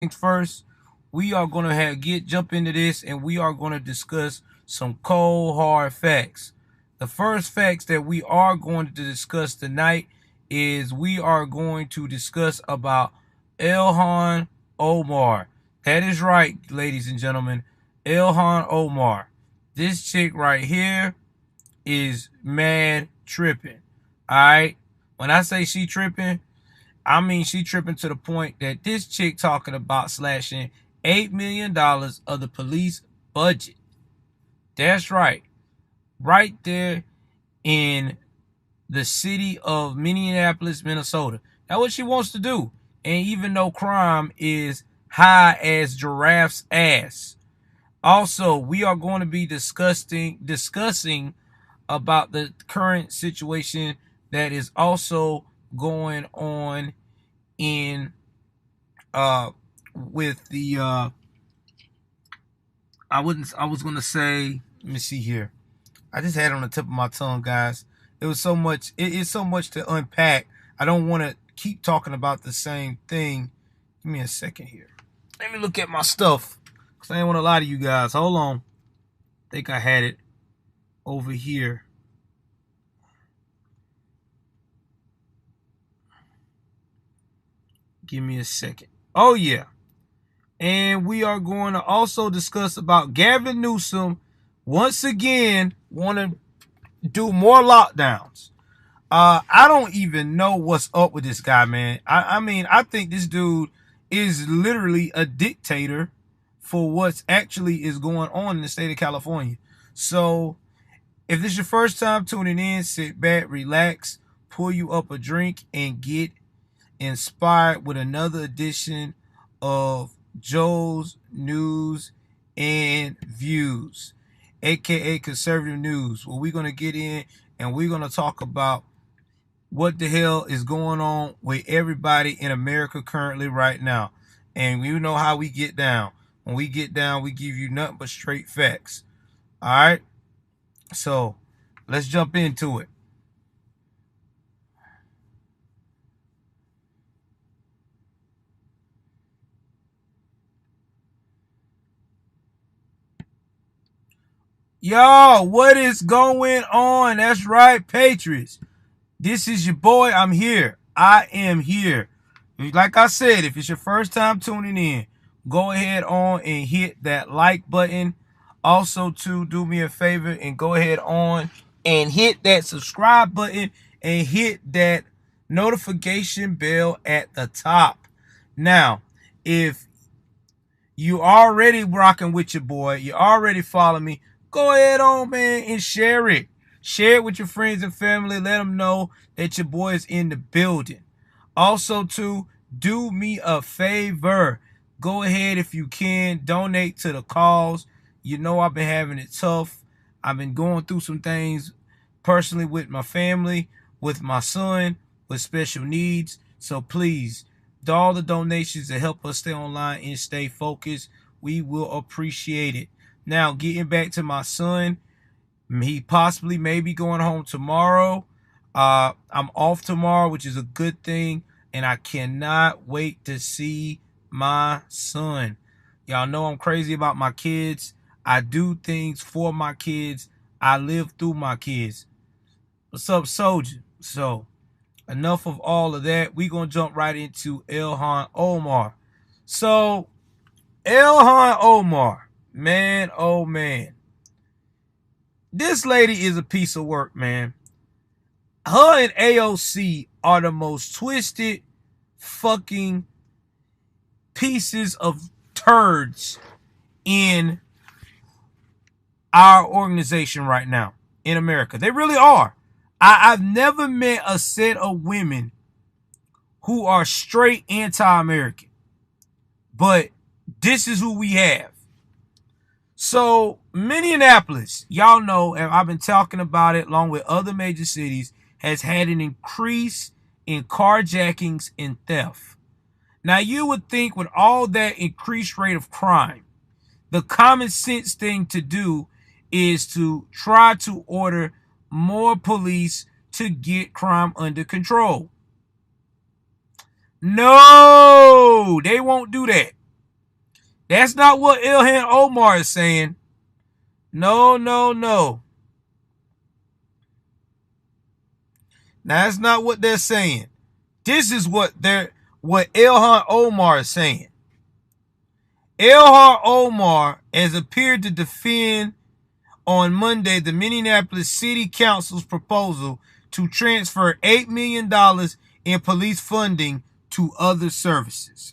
things first, we are going to jump into this, and we are going to discuss some cold hard facts. The first facts that we are going to discuss tonight is we are going to discuss about Ilhan Omar. That is right, ladies and gentlemen. Ilhan Omar. This chick right here is mad tripping. Alright? When I say she tripping, I mean she tripping to the point that this chick talking about slashing $8 million of the police budget. That's right. Right there in the city of Minneapolis, Minnesota. That's what she wants to do. And even though crime is high as giraffe's ass. Also, we are going to be discussing about the current situation that is also going on in with the I was gonna say, let me see here. I just had it on the tip of my tongue, guys. It was so much it is so much to unpack. I don't want to keep talking about the same thing. Give me a second here. Let me look at my stuff. Cause I didn't want to lie to you guys. Hold on. I think I had it over here. Give me a second. Oh yeah. And we are going to also discuss about Gavin Newsom once again want to do more lockdowns. I don't even know what's up with this guy, man. I mean, I think this dude is literally a dictator for what's actually is going on in the state of California. So if this is your first time tuning in, sit back, relax, pour you up a drink, and get inspired with another edition of Joe's News and Views, aka Conservative News, where we're going to get in and we're going to talk about what the hell is going on with everybody in America currently right now. And you know how we get down. When we get down, we give you nothing but straight facts. All right? So let's jump into it. Y'all, what is going on? That's right, Patriots. This is your boy. I'm here. I am here. Like I said, if it's your first time tuning in, go ahead on and hit that like button. Also, to do me a favor and go ahead on and hit that subscribe button and hit that notification bell at the top. Now, if you already rocking with your boy, you already follow me, go ahead on, man, and share it. Share it with your friends and family. Let them know that your boy is in the building. Also, to do me a favor, go ahead if you can, donate to the cause. You know I've been having it tough. I've been going through some things personally with my family, with my son, with special needs. So please, all the donations that help us stay online and stay focused, we will appreciate it. Now, getting back to my son, he possibly may be going home tomorrow. I'm off tomorrow, which is a good thing, and I cannot wait to see my son. Y'all know I'm crazy about my kids. I do things for my kids. I live through my kids. What's up, soldier? So, enough of all of that. We're going to jump right into Ilhan Omar. So, Ilhan Omar, man, oh man. This lady is a piece of work, man. Her and AOC are the most twisted fucking pieces of turds in our organization right now in America. They really are. I've never met a set of women who are straight anti-American. But this is who we have. So, Minneapolis, y'all know, and I've been talking about it along with other major cities, has had an increase in carjackings and theft. Now, you would think with all that increased rate of crime, the common sense thing to do is to try to order more police to get crime under control. No, they won't do that. That's not what Ilhan Omar is saying. No, no, no. That's not what they're saying. This is what Ilhan Omar is saying. Ilhan Omar has appeared to defend on Monday the Minneapolis City Council's proposal to transfer $8 million in police funding to other services.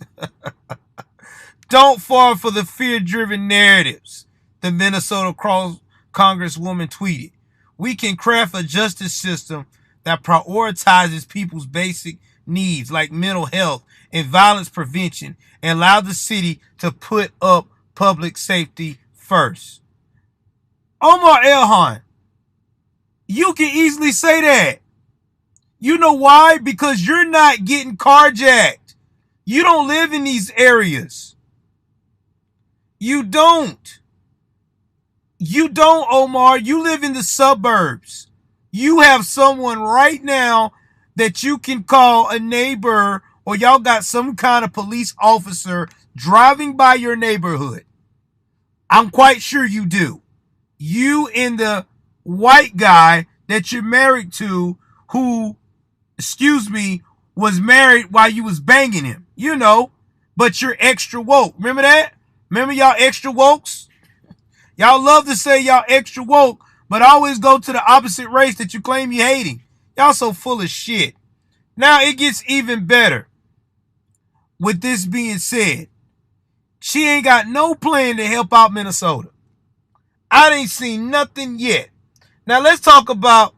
Don't fall for the fear-driven narratives, the Minnesota Congresswoman tweeted. We can craft a justice system that prioritizes people's basic needs like mental health and violence prevention and allow the city to put up public safety first. Omar Ilhan, you can easily say that. You know why? Because you're not getting carjacked. You don't live in these areas. You don't. You don't, Omar. You live in the suburbs. You have someone right now that you can call a neighbor, or y'all got some kind of police officer driving by your neighborhood. I'm quite sure you do. You and the white guy that you're married to who, was married while you was banging him. You know, but you're extra woke. Remember that? Remember y'all extra wokes? Y'all love to say y'all extra woke, but always go to the opposite race that you claim you're hating. Y'all so full of shit. Now it gets even better. With this being said, she ain't got no plan to help out Minnesota. I ain't seen nothing yet. Now let's talk about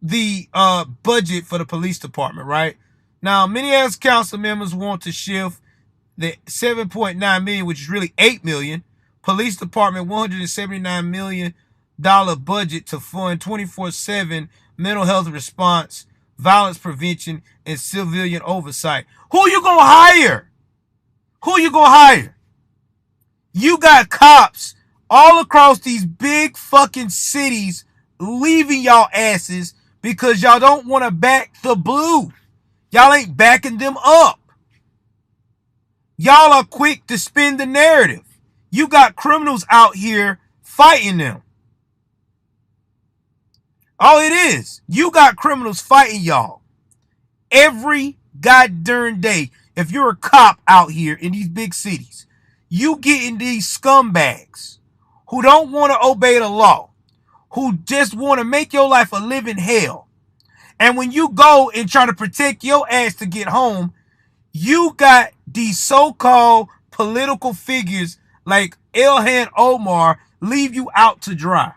the budget for the police department, right? Now, Minneapolis council members want to shift the $7.9 million, which is really $8 million, police department $179 million budget to fund 24/7 mental health response, violence prevention, and civilian oversight. Who you gonna hire? Who you gonna hire? You got cops all across these big fucking cities leaving y'all asses because y'all don't want to back the blue. Y'all ain't backing them up. Y'all are quick to spin the narrative. You got criminals out here fighting them. All it is, you got criminals fighting y'all every goddamn day. If you're a cop out here in these big cities, you getting these scumbags who don't want to obey the law, who just want to make your life a living hell. And when you go and try to protect your ass to get home, you got these so-called political figures like Ilhan Omar leave you out to dry.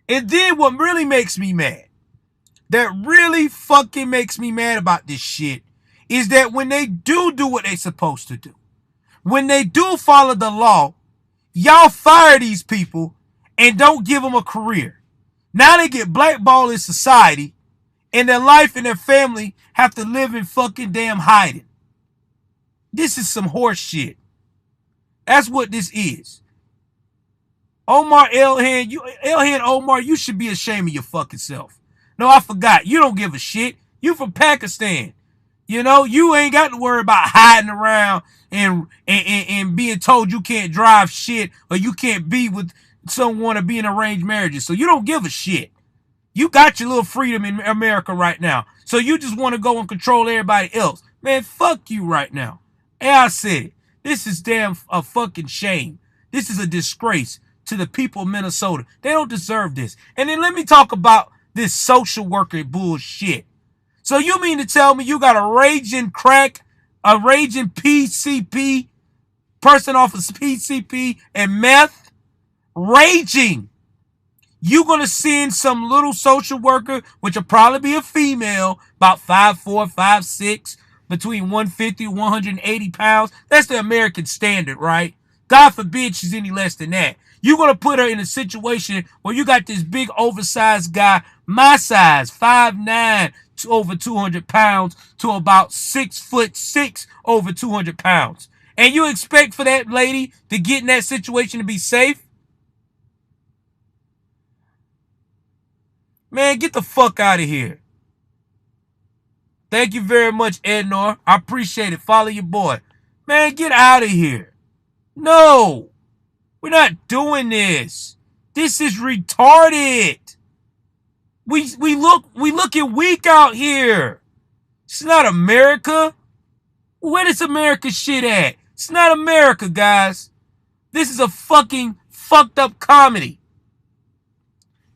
And then what really makes me mad, that really fucking makes me mad about this shit, is that when they do what they're supposed to do, when they do follow the law, y'all fire these people and don't give them a career. Now they get blackballed in society, and their life and their family have to live in fucking damn hiding. This is some horse shit. That's what this is. Ilhan Omar, you should be ashamed of your fucking self. No, I forgot. You don't give a shit. You from Pakistan. You know, you ain't got to worry about hiding around and being told you can't drive shit or you can't be with someone or be in arranged marriages. So you don't give a shit. You got your little freedom in America right now. So you just want to go and control everybody else. Man, fuck you right now. And I said it. This is damn a fucking shame. This is a disgrace to the people of Minnesota. They don't deserve this. And then let me talk about this social worker bullshit. So you mean to tell me you got a raging PCP, person off of PCP and meth, raging. You're going to send some little social worker, which will probably be a female, about 5'4", 5'6", between 150 and 180 pounds. That's the American standard, right? God forbid she's any less than that. You're going to put her in a situation where you got this big oversized guy, my size, 5'9", to over 200 pounds, to about 6'6", over 200 pounds. And you expect for that lady to get in that situation to be safe? Man, get the fuck out of here. Thank you very much, Ednor. I appreciate it. Follow your boy. Man, get out of here. No, we're not doing this. This is retarded. We looking weak out here. It's not America. Where is America shit at? It's not America, guys. This is a fucking fucked up comedy.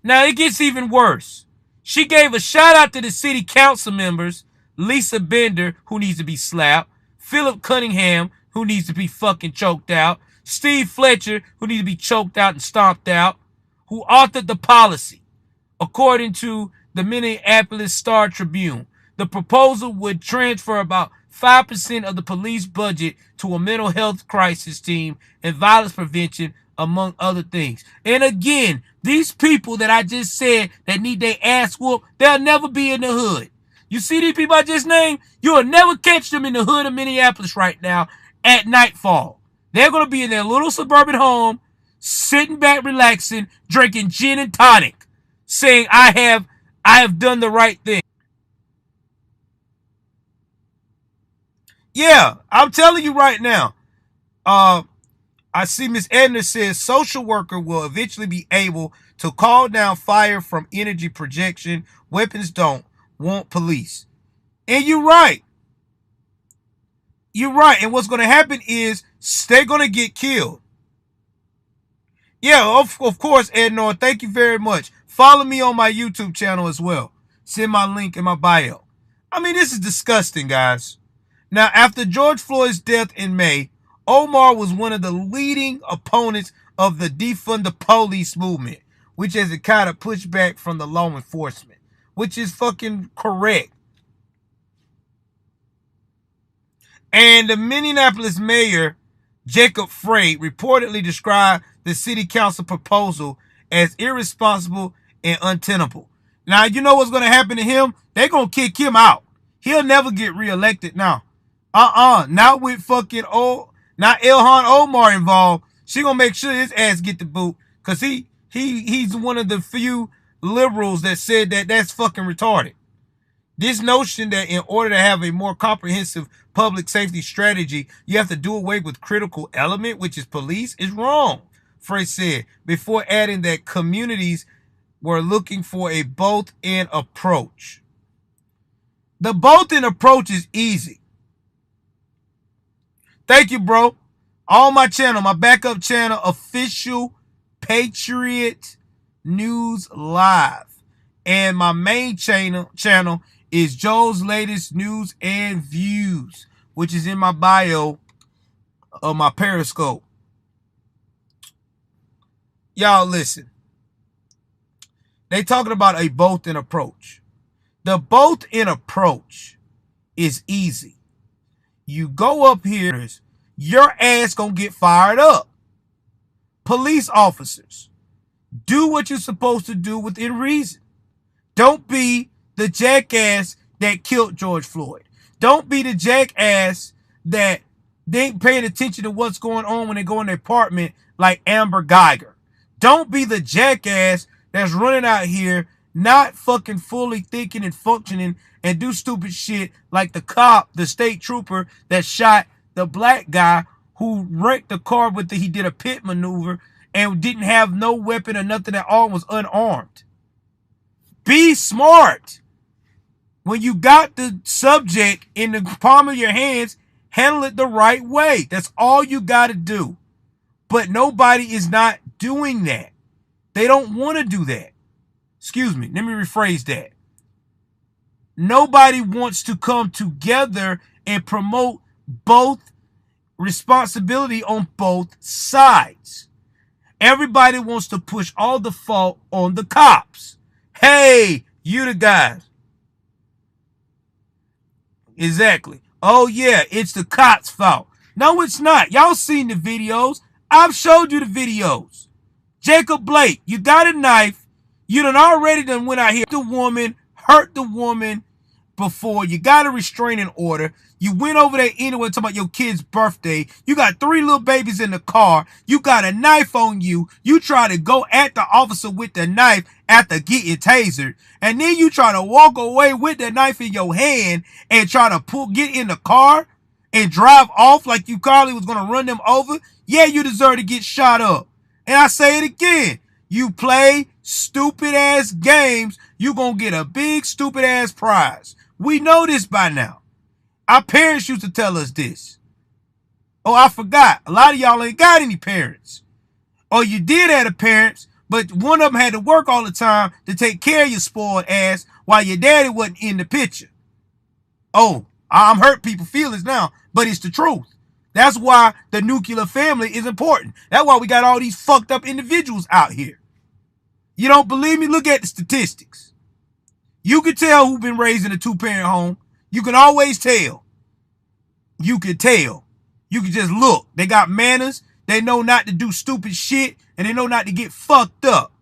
Now it gets even worse. She gave a shout out to the city council members, Lisa Bender, who needs to be slapped, Philip Cunningham, who needs to be fucking choked out, Steve Fletcher, who needs to be choked out and stomped out, who authored the policy. According to the Minneapolis Star Tribune, the proposal would transfer about 5% of the police budget to a mental health crisis team and violence prevention, among other things. And again, these people that I just said that need their ass whooped, they'll never be in the hood. You see these people I just named? You'll never catch them in the hood of Minneapolis right now at nightfall. They're going to be in their little suburban home, sitting back, relaxing, drinking gin and tonic, saying, I have done the right thing. Yeah, I'm telling you right now. I see Miss Edna says social worker will eventually be able to call down fire from energy projection. Weapons don't want police. And you're right. You're right. And what's going to happen is they're going to get killed. Yeah, of course, Edna. Thank you very much. Follow me on my YouTube channel as well. Send my link in my bio. I mean, this is disgusting, guys. Now, after George Floyd's death in May, Omar was one of the leading opponents of the defund the police movement, which has a kind of pushback from the law enforcement, which is fucking correct. And the Minneapolis mayor, Jacob Frey, reportedly described the city council proposal as irresponsible and untenable. Now, you know what's going to happen to him? They're going to kick him out. He'll never get reelected now. Not with fucking not Ilhan Omar involved. She gonna make sure his ass get the boot. Cause he's one of the few liberals that said that that's fucking retarded. This notion that in order to have a more comprehensive public safety strategy, you have to do away with critical element, which is police, is wrong, Frey said, before adding that communities were looking for a both-and approach. The both-and approach is easy. Thank you, bro. On my channel, my backup channel, Official Patriot News Live. And my main channel is Joe's Latest News and Views, which is in my bio of my Periscope. Y'all listen. They talking about a both-and approach. The both-and approach is easy. You go up here, your ass gonna get fired up. Police officers, do what you're supposed to do within reason. Don't be the jackass that killed George Floyd. Don't be the jackass that they ain't paying attention to what's going on when they go in their apartment like Amber Geiger. Don't be the jackass that's running out here not fucking fully thinking and functioning and do stupid shit like the cop, the state trooper that shot the black guy who wrecked the car with he did a pit maneuver and didn't have no weapon or nothing at all, was unarmed. Be smart. When you got the subject in the palm of your hands, handle it the right way. That's all you got to do. But nobody is not doing that. They don't want to do that. Excuse me. Let me rephrase that. Nobody wants to come together and promote both responsibility on both sides. Everybody wants to push all the fault on the cops. Hey, you the guys. Exactly. Oh yeah, it's the cops' fault. No, it's not. Y'all seen the videos. I've showed you the videos. Jacob Blake, you got a knife. You done already went out here, hurt the woman before. You got a restraining order. You went over there anyway talking about your kid's birthday. You got 3 little babies in the car. You got a knife on you. You try to go at the officer with the knife after getting tasered. And then you try to walk away with the knife in your hand and try to get in the car and drive off like you Carly was going to run them over, yeah, you deserve to get shot up. And I say it again. You play stupid ass games, you going to get a big stupid ass prize. We know this by now. Our parents used to tell us this. Oh, I forgot. A lot of y'all ain't got any parents. Or you did have a parents, but one of them had to work all the time to take care of your spoiled ass while your daddy wasn't in the picture. Oh, I'm hurt people's feelings now, but it's the truth. That's why the nuclear family is important. That's why we got all these fucked up individuals out here. You don't believe me? Look at the statistics. You can tell who's been raised in a two-parent home. You can always tell. You can tell. You can just look. They got manners. They know not to do stupid shit, and they know not to get fucked up.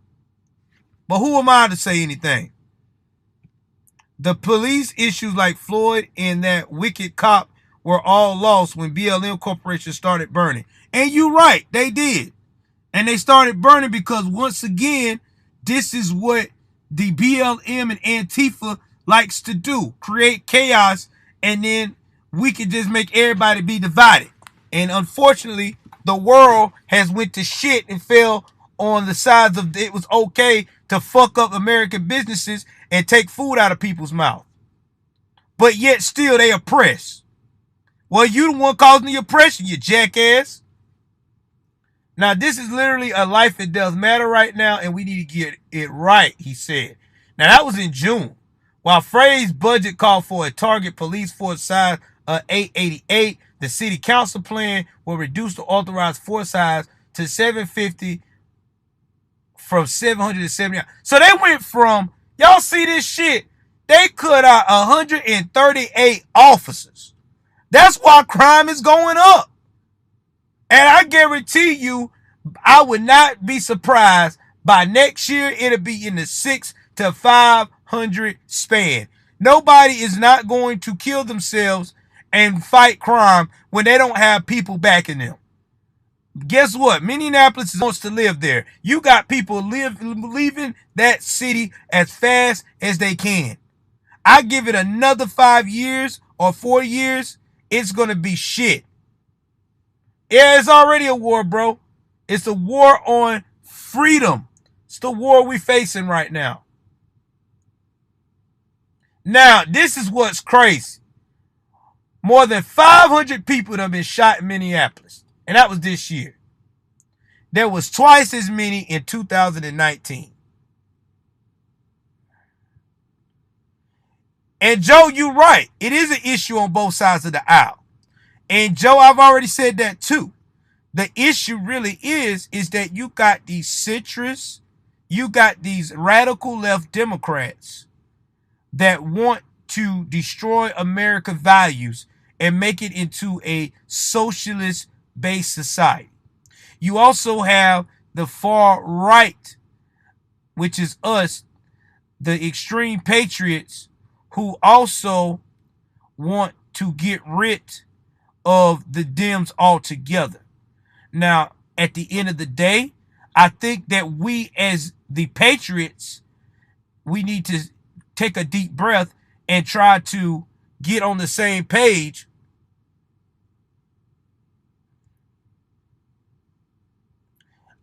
But who am I to say anything? The police issues like Floyd and that wicked cop were all lost when BLM Corporation started burning. And you're right, they did. And they started burning because, once again, this is what the BLM and Antifa likes to do. Create chaos, and then we can just make everybody be divided. And unfortunately, the world has went to shit and fell on the sides of it was okay to fuck up American businesses and take food out of people's mouth. But yet still they oppress. Well, you the one causing the oppression, you jackass. Now, this is literally a life and death matter right now, and we need to get it right, he said. Now, that was in June. While Frey's budget called for a target police force size of 888, the city council plan will reduce the authorized force size to 750 from 770. So they went from, y'all see this shit, they cut out 138 officers. That's why crime is going up. And I guarantee you, I would not be surprised by next year it'll be in the 600 to 500 span. Nobody is not going to kill themselves and fight crime when they don't have people backing them. Guess what? Minneapolis wants to live there. You got people leaving that city as fast as they can. I give it another 5 years or 4 years, it's going to be shit. Yeah, it's already a war, bro. It's a war on freedom. It's the war we're facing right now. Now, this is what's crazy. More than 500 people have been shot in Minneapolis. And that was this year. There was twice as many in 2019. And Joe, you're right. It is an issue on both sides of the aisle. And Joe, I've already said that too. The issue really is that you got these centrists, you got these radical left Democrats that want to destroy American values and make it into a socialist-based society. You also have the far right, which is us, the extreme patriots, who also want to get rid of the Dems altogether. Now, at the end of the day, I think that we as the patriots, we need to take a deep breath and try to get on the same page.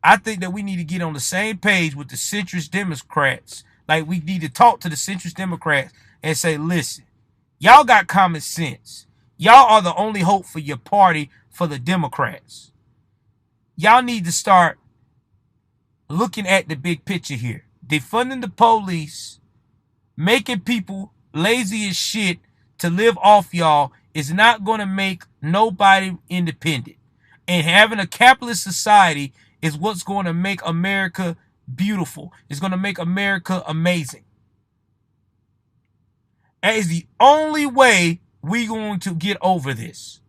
I think that we need to get on the same page with the centrist Democrats. Like, we need to talk to the centrist Democrats and say, listen, y'all got common sense. Y'all are the only hope for your party, for the Democrats. Y'all need to start looking at the big picture here. Defunding the police, making people lazy as shit to live off y'all is not going to make nobody independent. And having a capitalist society is what's going to make America beautiful. It's going to make America amazing. That is the only way we're going to get over this.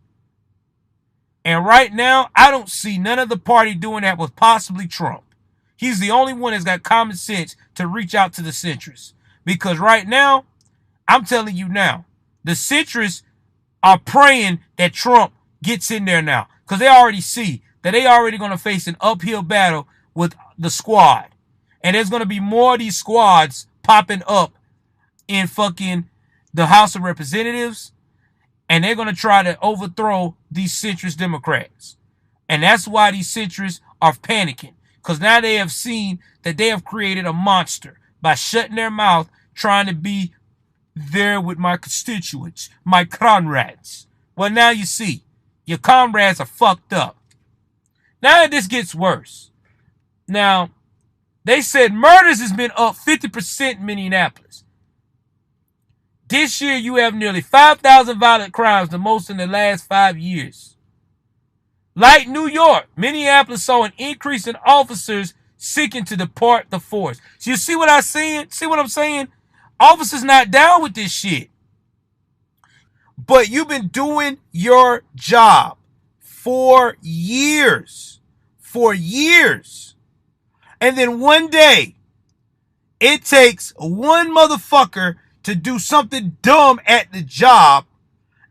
And right now, I don't see none of the party doing that with possibly Trump. He's the only one that's got common sense to reach out to the centrists. Because right now, I'm telling you now, the centrists are praying that Trump gets in there now. Because they already see that they already going to face an uphill battle with the squad. And there's going to be more of these squads popping up in fucking the House of Representatives And they're going to try to overthrow these centrist Democrats. And that's why these centrists are panicking. Because now they have seen that they have created a monster by shutting their mouth, trying to be there with my constituents, my comrades. Well, now you see, your comrades are fucked up. Now this gets worse. Now, they said murders has been up 50% in Minneapolis. This year, you have nearly 5,000 violent crimes, the most in the last 5 years. Like New York, Minneapolis saw an increase in officers seeking to depart the force. So you see what I'm saying? See what I'm saying? Officers not down with this shit. But you've been doing your job for years. For years. And then one day, it takes one motherfucker to do something dumb at the job,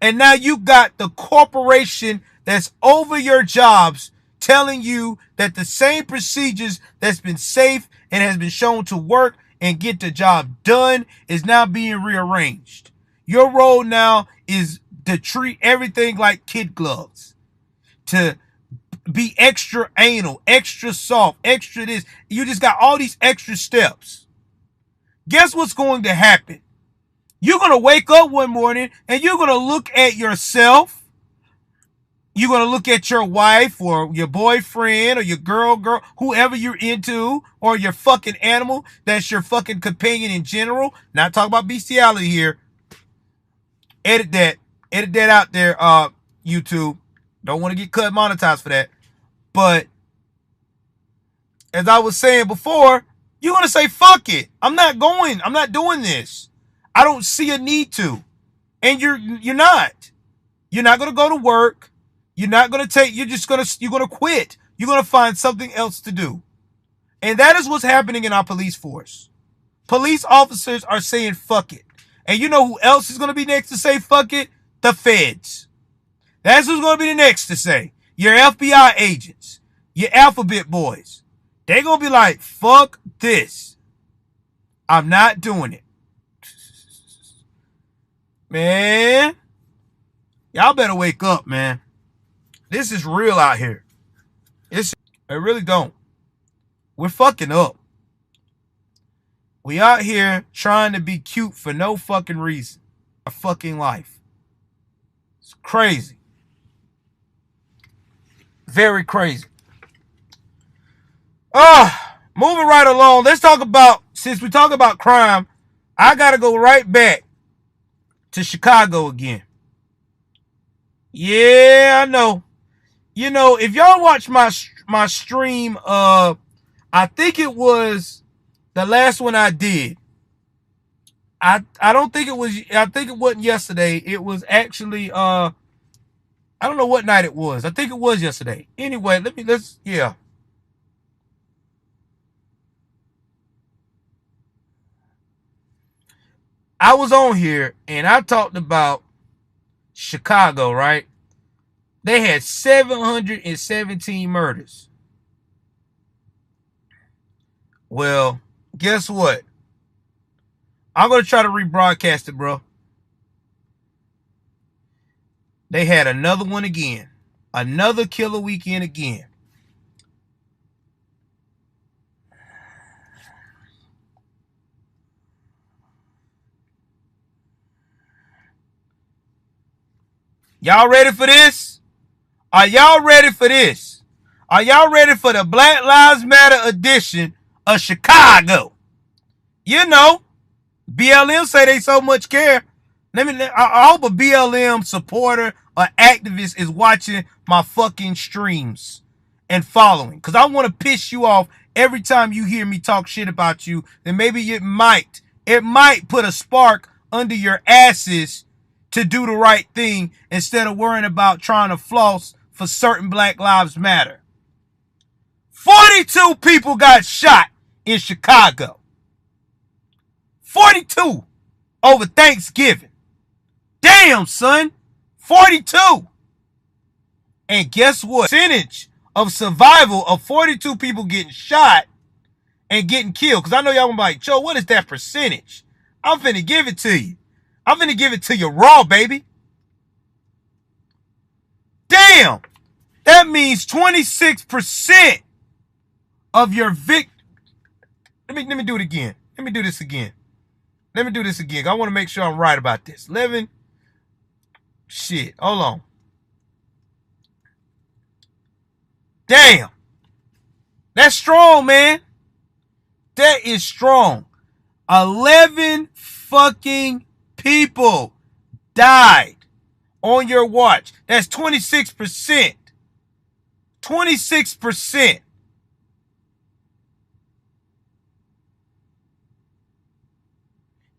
and now you got the corporation that's over your jobs telling you that the same procedures that's been safe and has been shown to work and get the job done is now being rearranged. Your role now is to treat everything like kid gloves, to be extra anal, extra soft, extra this. You just got all these extra steps. Guess what's going to happen? You're going to wake up one morning and you're going to look at yourself. You're going to look at your wife or your boyfriend or your girl, whoever you're into, or your fucking animal that's your fucking companion in general. Not talking about bestiality here. Edit that. Edit that out there, YouTube. Don't want to get cut monetized for that. But as I was saying before, you're going to say, fuck it. I'm not doing this. I don't see a need to. And you're not. You're not going to go to work. You're not going to you're going to quit. You're going to find something else to do. And that is what's happening in our police force. Police officers are saying fuck it. And you know who else is going to be next to say fuck it? The feds. That's who's going to be the next to say. Your FBI agents. Your alphabet boys. They're going to be like, fuck this. I'm not doing it. Man. Y'all better wake up, man. This is real out here. It really don't. We're fucking up. We out here trying to be cute for no fucking reason. Our fucking life. It's crazy. Very crazy. Moving right along. Let's talk about, since we talk about crime, I gotta go right back to Chicago again. Yeah, I know. You know, if y'all watch my stream, I think it was the last one I did. I think it wasn't yesterday. It was actually I don't know what night it was. I think it was yesterday. Anyway, yeah. I was on here and I talked about Chicago, right? They had 717 murders. Well, guess what? I'm going to try to rebroadcast it, bro. They had another one again. Another killer weekend again. Y'all ready for this? Are y'all ready for this? Are y'all ready for the Black Lives Matter edition of Chicago? You know, BLM say they so much care. I hope a BLM supporter or activist is watching my fucking streams and following. Because I want to piss you off every time you hear me talk shit about you. Then maybe it might put a spark under your asses to do the right thing instead of worrying about trying to floss for certain Black Lives Matter. 42 people got shot in Chicago. 42 over Thanksgiving. Damn, son. 42. And guess what? Percentage of survival of 42 people getting shot and getting killed. Because I know y'all gonna be like, Joe, what is that percentage? I'm finna give it to you. I'm finna give it to you raw, baby. Damn. That means 26% of your Let me do it again. Let me do this again. I want to make sure I'm right about this. 11. Shit. Hold on. Damn. That's strong, man. That is strong. 11 fucking people died on your watch. That's 26%. 26%.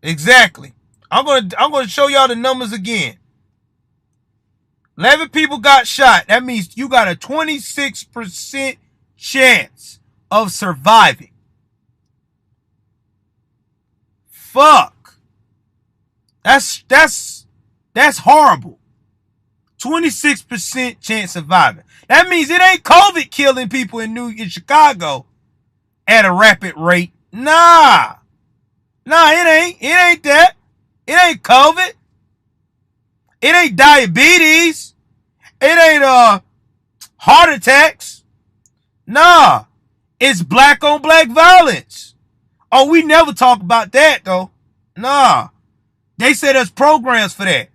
Exactly. I'm gonna show y'all the numbers again. 11 people got shot. That means you got a 26% chance of surviving. Fuck. That's horrible. 26% chance of surviving. That means it ain't COVID killing people in Chicago at a rapid rate. Nah, it ain't. It ain't that. It ain't COVID. It ain't diabetes. It ain't heart attacks. Nah, it's black on black violence. Oh, we never talk about that though. Nah, they say there's programs for that.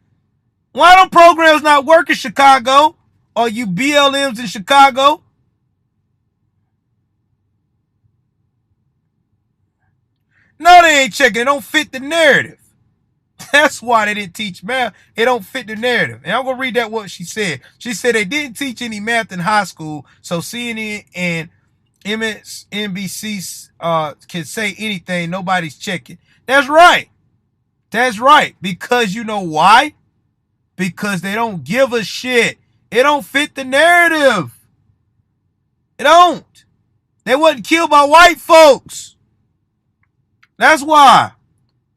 Why don't programs not work in Chicago? Or you BLMs in Chicago? No, they ain't checking. It don't fit the narrative. That's why they didn't teach math. It don't fit the narrative. And I'm going to read that what she said. She said they didn't teach any math in high school, so CNN and MSNBC can say anything. Nobody's checking. That's right. That's right. Because you know why? Because they don't give a shit. It don't fit the narrative. It don't. They wasn't killed by white folks. That's why.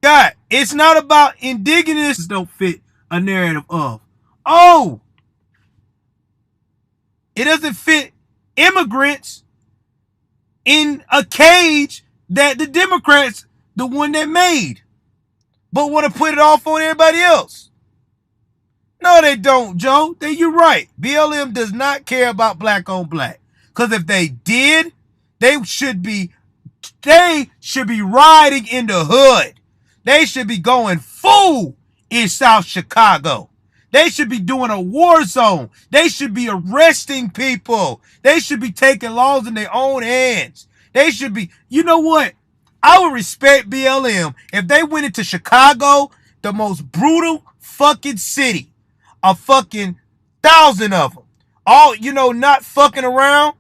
God, it's not about indigenous don't fit a narrative of. Oh, it doesn't fit immigrants in a cage that the Democrats, the one that made, but want to put it off on everybody else. No, they don't, Joe. You're right. BLM does not care about black on black. Because if they did, they should be riding in the hood. They should be going full in South Chicago. They should be doing a war zone. They should be arresting people. They should be taking laws in their own hands. They should be, you know what? I would respect BLM if they went into Chicago, the most brutal fucking city. A fucking 1,000 of them. All, not fucking around.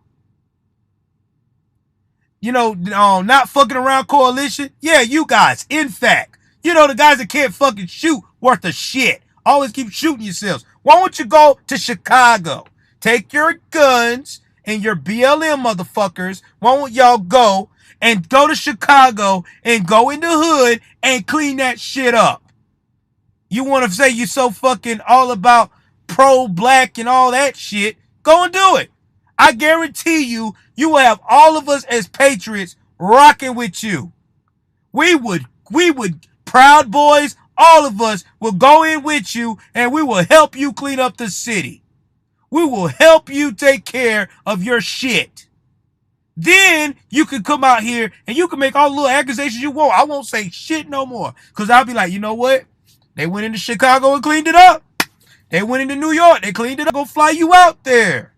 Not fucking around coalition. Yeah, you guys. In fact, the guys that can't fucking shoot worth a shit. Always keep shooting yourselves. Why don't you go to Chicago? Take your guns and your BLM motherfuckers. Why don't y'all go to Chicago and go in the hood and clean that shit up? You want to say you're so fucking all about pro-black and all that shit? Go and do it. I guarantee you will have all of us as patriots rocking with you. We would, Proud Boys, all of us will go in with you and we will help you clean up the city. We will help you take care of your shit. Then you can come out here and you can make all the little accusations you want. I won't say shit no more. Because I'll be like, you know what? They went into Chicago and cleaned it up. They went into New York. They cleaned it up. Go fly you out there.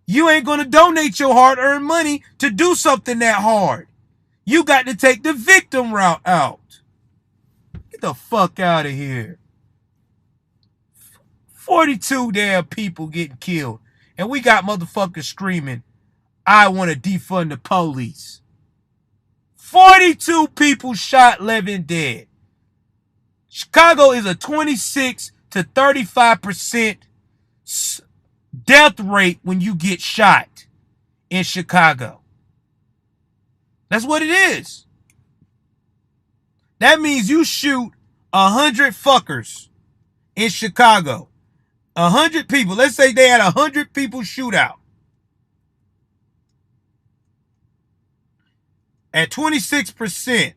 You ain't going to donate your hard-earned money to do something that hard. You got to take the victim route out. Get the fuck out of here. 42 damn people getting killed. And we got motherfuckers screaming, I want to defund the police. 42 people shot, 11 dead. Chicago is a 26 to 35% death rate when you get shot in Chicago. That's what it is. That means you shoot 100 fuckers in Chicago. 100 people. Let's say they had 100 people shootout. At 26%.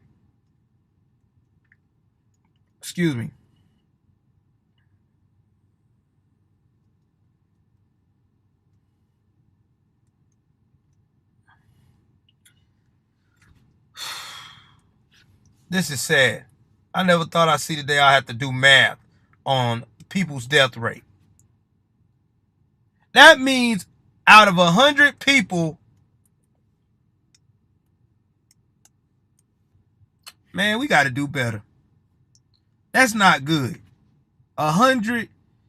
Excuse me. This is sad. I never thought I'd see the day I have to do math on people's death rate. That means out of 100 people, man, we got to do better. That's not good. 100,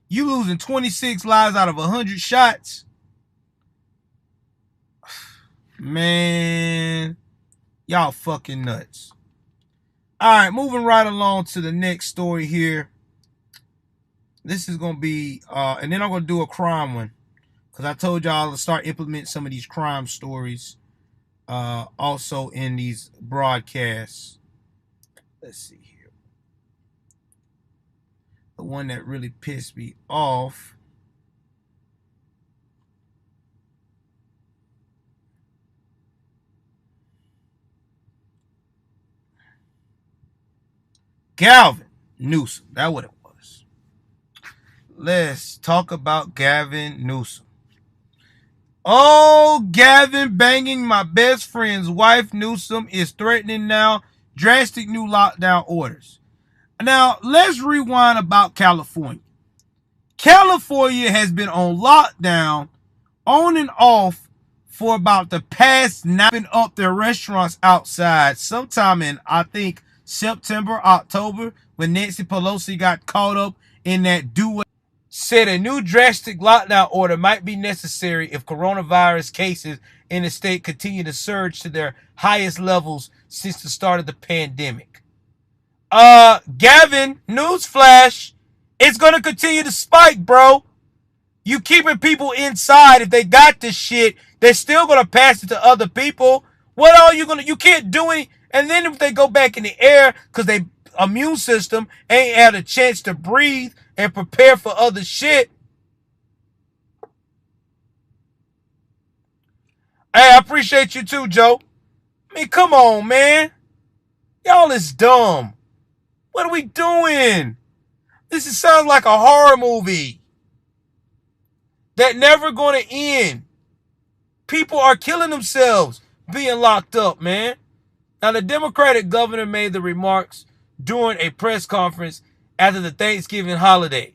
you losing 26 lives out of 100 shots. Man, y'all fucking nuts. All right, moving right along to the next story here. This is going to be, and then I'm going to do a crime one. Because I told y'all to start implementing some of these crime stories also in these broadcasts. Let's see here. The one that really pissed me off. Gavin Newsom. That's what it was. Let's talk about Gavin Newsom. Oh, Gavin banging my best friend's wife. Newsom is threatening now drastic new lockdown orders. Now, let's rewind about California. California has been on lockdown on and off for about the past 9 up their restaurants outside sometime in, I think, September, October, when Nancy Pelosi got caught up in that duet. Said a new drastic lockdown order might be necessary if coronavirus cases in the state continue to surge to their highest levels since the start of the pandemic. Gavin, newsflash, it's going to continue to spike, bro. You keeping people inside. If they got this shit, they're still going to pass it to other people. What are you going to, you can't do it. And then if they go back in the air because their immune system ain't had a chance to breathe and prepare for other shit. Hey, I appreciate you too, Joe. I mean, come on, man. Y'all is dumb. What are we doing? This sounds like a horror movie that never going to end. People are killing themselves being locked up, man. Now, the Democratic governor made the remarks during a press conference after the Thanksgiving holiday.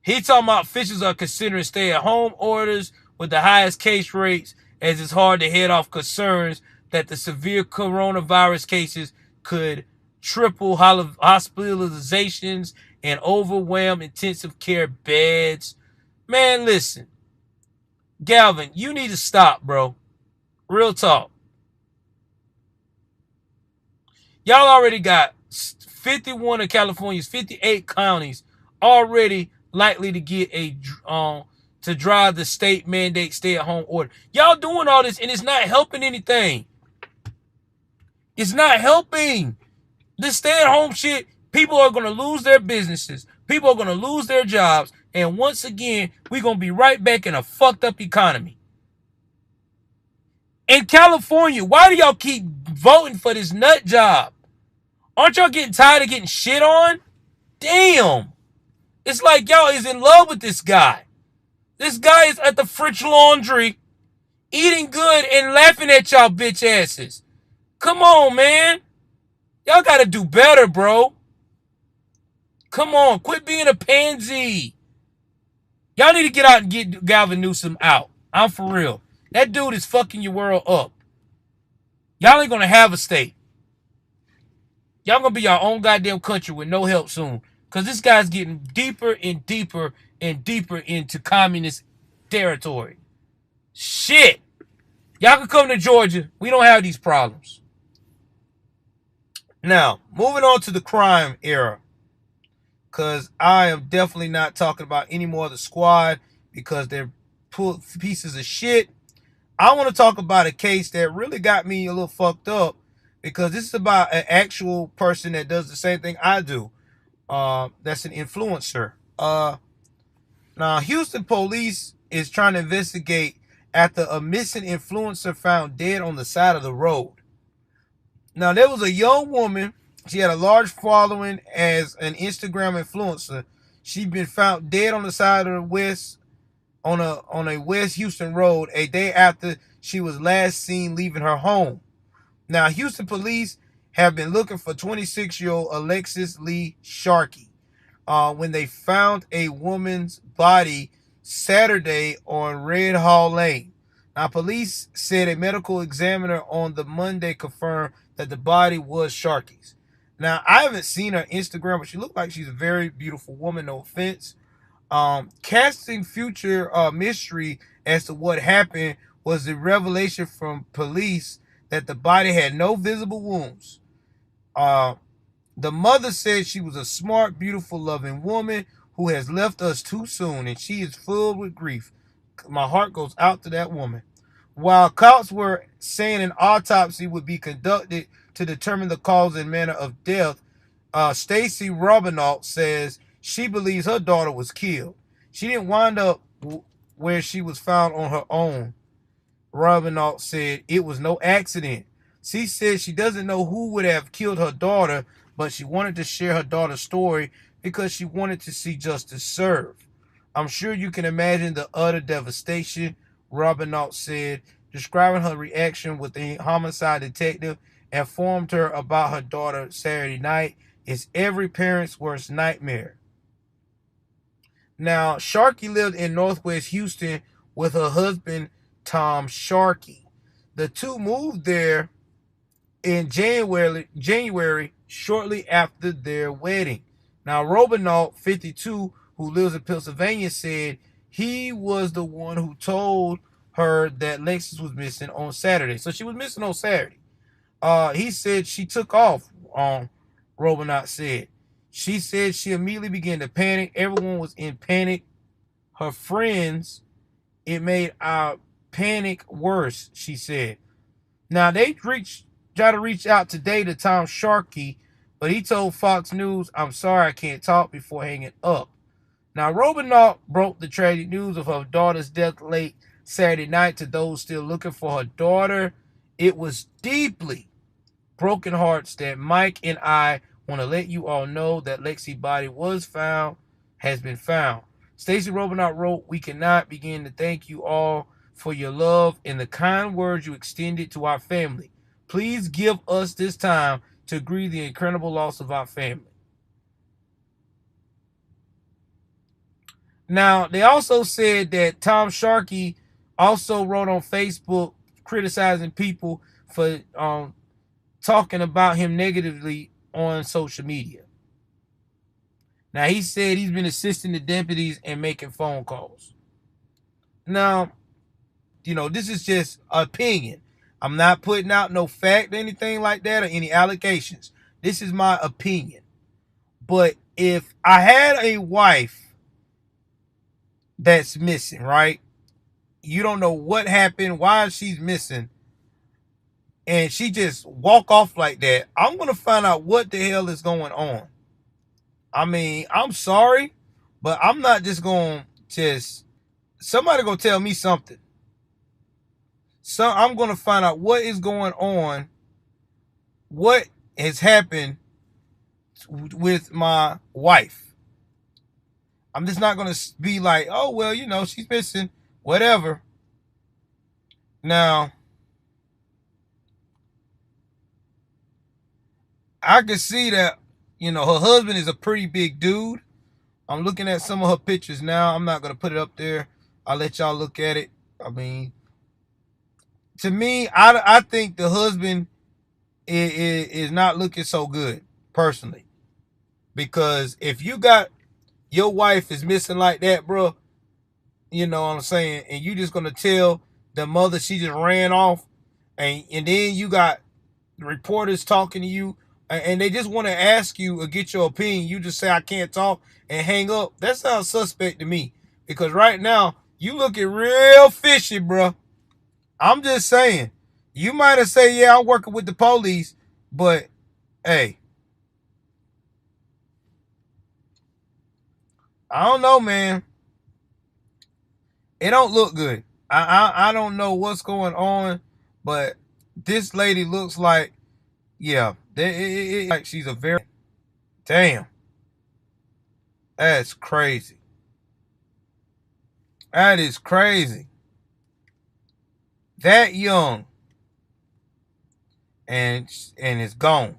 He talking about officials are considering stay-at-home orders with the highest case rates, as it's hard to head off concerns that the severe coronavirus cases could triple hospitalizations and overwhelm intensive care beds. Man, listen. Galvin, you need to stop, bro. Real talk. Y'all already got 51 of California's 58 counties already likely to get a to drive the state mandate stay-at-home order. Y'all doing all this and it's not helping anything. It's not helping. This stay-at-home shit, people are going to lose their businesses. People are going to lose their jobs. And once again, we're going to be right back in a fucked up economy. In California, why do y'all keep voting for this nut job? Aren't y'all getting tired of getting shit on? Damn. It's like y'all is in love with this guy. This guy is at the French Laundry, eating good and laughing at y'all bitch asses. Come on, man. Y'all got to do better, bro. Come on. Quit being a pansy. Y'all need to get out and get Gavin Newsom out. I'm for real. That dude is fucking your world up. Y'all ain't going to have a state. Y'all going to be your own goddamn country with no help soon. Because this guy's getting deeper and deeper and deeper into communist territory. Shit. Y'all can come to Georgia. We don't have these problems. Now, moving on to the crime era. Because I am definitely not talking about any more of the squad because they're pieces of shit. I want to talk about a case that really got me a little fucked up because this is about an actual person that does the same thing I do. That's an influencer. Now, Houston police is trying to investigate after a missing influencer found dead on the side of the road. Now, there was a young woman. She had a large following as an Instagram influencer. She'd been found dead on the side of the west on a West Houston road a day after she was last seen leaving her home. Now, Houston police have been looking for 26-year-old Alexis Lee Sharkey when they found a woman's body Saturday on Red Hall Lane. Now, police said a medical examiner on the Monday confirmed that the body was Sharkey's. Now, I haven't seen her Instagram, but she looked like she's a very beautiful woman, no offense. Casting future mystery as to what happened was the revelation from police that the body had no visible wounds. Uh, the mother said she was a smart, beautiful, loving woman who has left us too soon, and she is filled with grief. My heart goes out to that woman. While cops were saying an autopsy would be conducted to determine the cause and manner of death, Stacy Robinault says she believes her daughter was killed. She didn't wind up where she was found on her own. Robinault said it was no accident. She said she doesn't know who would have killed her daughter, but she wanted to share her daughter's story because she wanted to see justice served. I'm sure you can imagine the utter devastation, Robinault said, describing her reaction with the homicide detective informed her about her daughter Saturday night. It's every parent's worst nightmare. Now, Sharkey lived in Northwest Houston with her husband, Tom Sharkey. The two moved there in January shortly after their wedding. Now, Robinault, 52, who lives in Pennsylvania, said he was the one who told her that Lexus was missing on Saturday. So she was missing on Saturday. He said she took off, Robinault said. She said she immediately began to panic. Everyone was in panic. Her friends, it made our panic worse, she said. Now, they tried to reach out today to Tom Sharkey, but he told Fox News, "I'm sorry, I can't talk," before hanging up. Now, Robinault broke the tragic news of her daughter's death late Saturday night to those still looking for her daughter. It was deeply broken hearts that Mike and I want to let you all know that Lexi's body has been found. Stacy Robinault wrote, "We cannot begin to thank you all for your love and the kind words you extended to our family. Please give us this time to grieve the incredible loss of our family." Now, they also said that Tom Sharkey also wrote on Facebook criticizing people for talking about him negatively on social media. Now, he said he's been assisting the deputies and making phone calls. Now, this is just opinion. I'm not putting out no fact or anything like that or any allegations. This is my opinion. But if I had a wife that's missing, right? You don't know what happened, why she's missing, and she just walk off like that, I'm going to find out what the hell is going on. I mean, I'm sorry, but I'm not just going to somebody going to tell me something. So I'm going to find out what is going on, what has happened with my wife. I'm just not going to be like, oh, well, she's missing, whatever. Now, I can see that, her husband is a pretty big dude. I'm looking at some of her pictures now. I'm not going to put it up there. I'll let y'all look at it. I mean, to me, I think the husband is not looking so good, personally. Because if you got your wife is missing like that, bro, you know what I'm saying, and you just going to tell the mother she just ran off, and then you got reporters talking to you, and they just want to ask you or get your opinion. You just say, "I can't talk," and hang up. That sounds suspect to me. Because right now, you looking real fishy, bro. I'm just saying. You might have said, "Yeah, I'm working with the police," but, hey, I don't know, man. It don't look good. I don't know what's going on, but this lady looks like, yeah, like she's a very, damn, that's crazy. That is crazy. That young. And it's gone.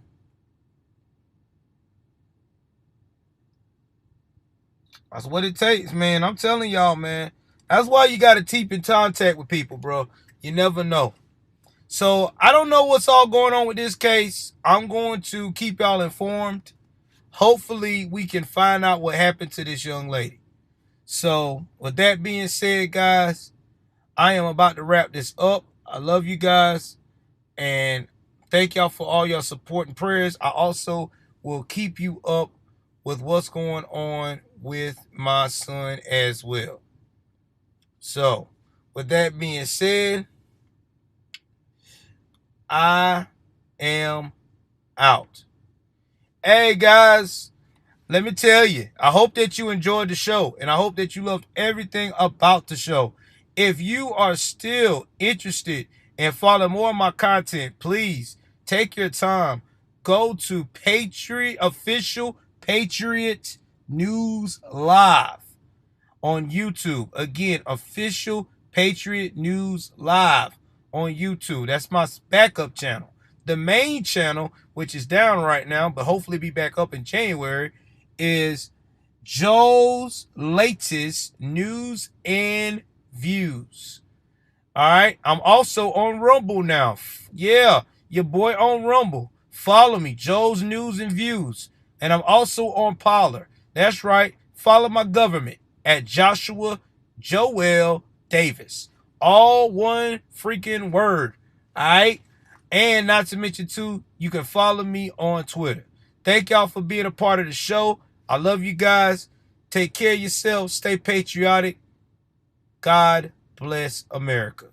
That's what it takes, man. I'm telling y'all, man. That's why you got to keep in contact with people, bro. You never know. So I don't know what's all going on with this case. I'm going to keep y'all informed. Hopefully we can find out what happened to this young lady. So with that being said, guys, I am about to wrap this up. I love you guys. And thank y'all for all your support and prayers. I also will keep you up with what's going on with my son as well. So, with that being said, I am out. Hey, guys, let me tell you, I hope that you enjoyed the show, and I hope that you loved everything about the show. If you are still interested in following more of my content, please take your time. Go to Official Patriot News Live on YouTube. Again, Official Patriot News Live on YouTube. That's my backup channel. The main channel, which is down right now, but hopefully be back up in January, is Joe's Latest News and Views. All right. I'm also on Rumble now. Yeah, your boy on Rumble. Follow me, Joe's News and Views. And I'm also on Parler. That's right. Follow my government at Joshua Joel Davis. All one freaking word. All right. And not to mention, too, you can follow me on Twitter. Thank y'all for being a part of the show. I love you guys. Take care of yourselves. Stay patriotic. God bless America.